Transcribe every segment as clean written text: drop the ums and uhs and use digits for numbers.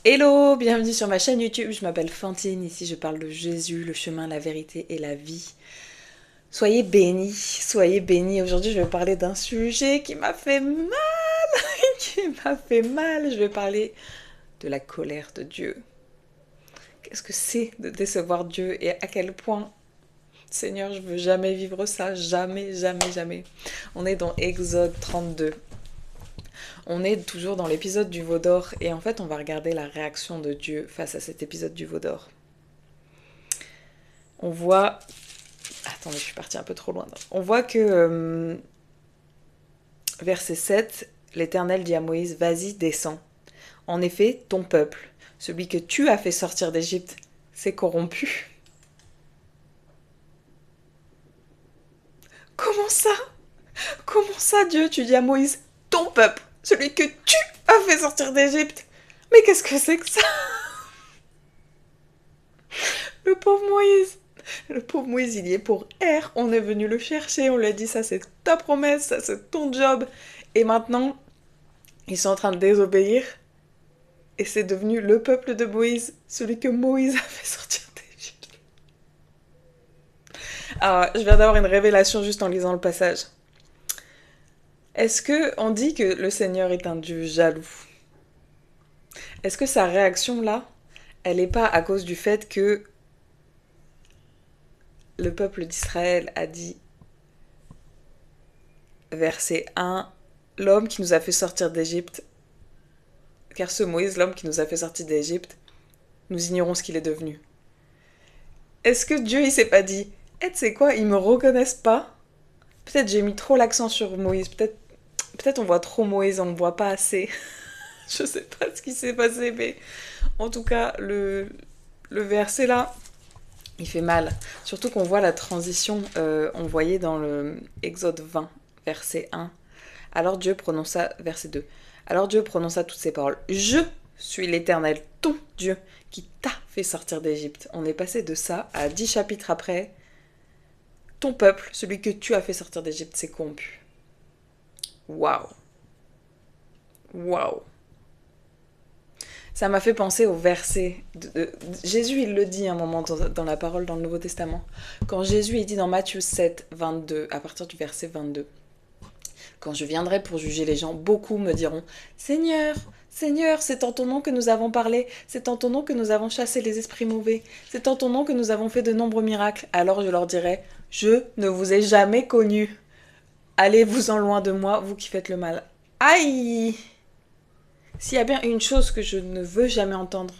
Hello, bienvenue sur ma chaîne YouTube, je m'appelle Fantine, ici je parle de Jésus, le chemin, la vérité et la vie. Soyez bénis. Aujourd'hui je vais parler d'un sujet qui m'a fait mal, qui m'a fait mal. Je vais parler de la colère de Dieu. Qu'est-ce que c'est de décevoir Dieu et à quel point, Seigneur, je veux jamais vivre ça, jamais, jamais, jamais. On est dans Exode 32. On est toujours dans l'épisode du veau d'or et en fait on va regarder la réaction de Dieu face à cet épisode du veau d'or. On voit... Attendez, je suis partie un peu trop loin. On voit que, verset 7, l'Éternel dit à Moïse, vas-y, descends. En effet, ton peuple, celui que tu as fait sortir d'Égypte, s'est corrompu. Comment ça? Comment ça, Dieu? Tu dis à Moïse, ton peuple, celui que tu as fait sortir d'Égypte. Mais qu'est-ce que c'est que ça? Le pauvre Moïse. Le pauvre Moïse, il y est pour R. On est venu le chercher, on lui a dit ça c'est ta promesse, ça c'est ton job. Et maintenant, ils sont en train de désobéir. Et c'est devenu le peuple de Moïse, celui que Moïse a fait sortir d'Égypte. Alors, je viens d'avoir une révélation juste en lisant le passage. Est-ce que on dit que le Seigneur est un Dieu jaloux? Est-ce que sa réaction là, elle n'est pas à cause du fait que le peuple d'Israël a dit, verset 1, l'homme qui nous a fait sortir d'Égypte, car ce Moïse, l'homme qui nous a fait sortir d'Égypte, nous ignorons ce qu'il est devenu. Est-ce que Dieu, il s'est pas dit, tu sais quoi, ils me reconnaissent pas? Peut-être j'ai mis trop l'accent sur Moïse, peut-être on voit trop Moïse, on ne voit pas assez. Je sais pas ce qui s'est passé, mais en tout cas, le verset là, il fait mal. Surtout qu'on voit la transition, on voyait dans le Exode 20, verset 1. Alors Dieu prononça, verset 2. Alors Dieu prononça toutes ces paroles. Je suis l'Éternel, ton Dieu, qui t'a fait sortir d'Égypte. On est passé de ça à 10 chapitres après. Ton peuple, celui que tu as fait sortir d'Égypte, s'est corrompu. Waouh. Waouh. Ça m'a fait penser au verset. Jésus, il le dit un moment dans la parole dans le Nouveau Testament. Quand Jésus, il dit dans Matthieu 7, 22, à partir du verset 22. Quand je viendrai pour juger les gens, beaucoup me diront, Seigneur, Seigneur, c'est en ton nom que nous avons parlé, c'est en ton nom que nous avons chassé les esprits mauvais, c'est en ton nom que nous avons fait de nombreux miracles. Alors je leur dirai, je ne vous ai jamais connus. Allez-vous-en loin de moi, vous qui faites le mal. Aïe! S'il y a bien une chose que je ne veux jamais entendre,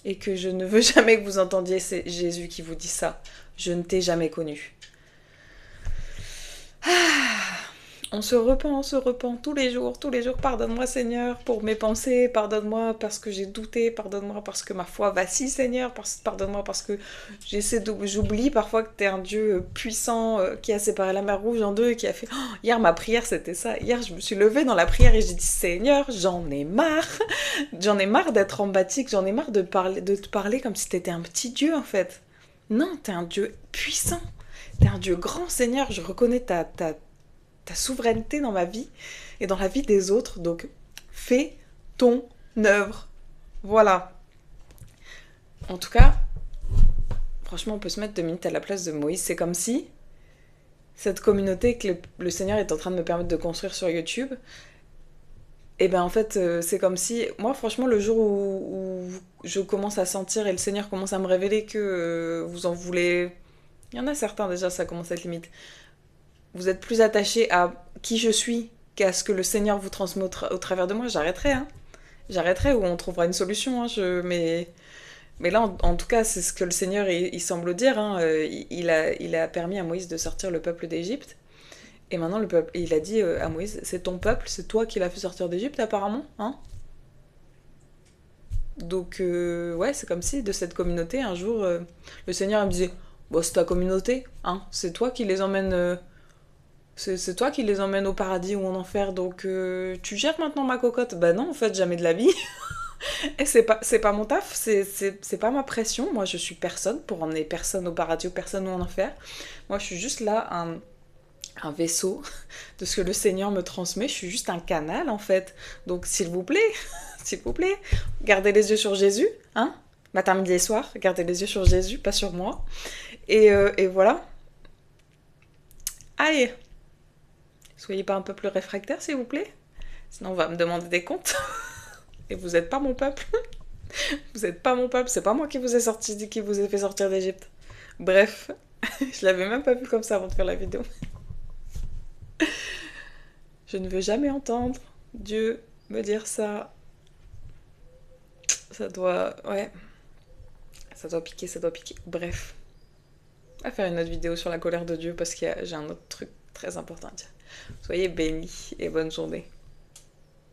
et que je ne veux jamais que vous entendiez, c'est Jésus qui vous dit ça. Je ne t'ai jamais connu. On se repent tous les jours, pardonne-moi Seigneur pour mes pensées, pardonne-moi parce que j'ai douté, pardonne-moi parce que ma foi vacille Seigneur, pardonne-moi parce que j'oublie parfois que t'es un Dieu puissant qui a séparé la mer Rouge en deux et qui a fait... Oh, hier ma prière c'était ça, hier je me suis levée dans la prière et j'ai dit Seigneur j'en ai marre, j'en ai marre d'être embâtique, j'en ai marre de te parler comme si t'étais un petit Dieu en fait. Non, t'es un Dieu puissant, t'es un Dieu grand Seigneur, je reconnais ta souveraineté dans ma vie et dans la vie des autres. Donc, fais ton œuvre. Voilà. En tout cas, franchement, on peut se mettre 2 minutes à la place de Moïse. C'est comme si cette communauté que le Seigneur est en train de me permettre de construire sur YouTube, et ben en fait, c'est comme si... Moi, franchement, le jour où je commence à sentir et le Seigneur commence à me révéler que vous en voulez... Il y en a certains déjà, ça commence à être limite. Vous êtes plus attaché à qui je suis qu'à ce que le Seigneur vous transmet au travers de moi, j'arrêterai. Hein. J'arrêterai ou on trouvera une solution. Hein, mais là, en tout cas, c'est ce que le Seigneur il semble dire. Hein. Il a permis à Moïse de sortir le peuple d'Égypte. Et maintenant, le peuple, il a dit à Moïse, c'est ton peuple, c'est toi qui l'as fait sortir d'Égypte apparemment. Hein. Donc, ouais, c'est comme si de cette communauté, un jour, le Seigneur me disait, bon, c'est ta communauté, hein, c'est toi qui les emmènes... c'est toi qui les emmène au paradis ou en enfer, donc tu gères maintenant ma cocotte. Bah non, en fait, jamais de la vie. Et c'est pas mon taf, c'est pas ma pression. Moi, je suis personne pour emmener personne au paradis ou personne en enfer. Moi, je suis juste là, un vaisseau de ce que le Seigneur me transmet. Je suis juste un canal, en fait. Donc, s'il vous plaît, S'il vous plaît, gardez les yeux sur Jésus, hein. Matin, midi et soir, gardez les yeux sur Jésus, pas sur moi. Et voilà. Allez, soyez pas un peu plus réfractaires, s'il vous plaît. Sinon, on va me demander des comptes. Et vous êtes pas mon peuple. Vous êtes pas mon peuple, c'est pas moi qui vous ai sorti, qui vous ai fait sortir d'Égypte. Bref, je l'avais même pas vu comme ça avant de faire la vidéo. Je ne veux jamais entendre Dieu me dire ça. Ça doit... Ouais. Ça doit piquer, ça doit piquer. Bref. On va faire une autre vidéo sur la colère de Dieu parce que j'ai un autre truc très important à dire. Soyez bénis et bonne journée.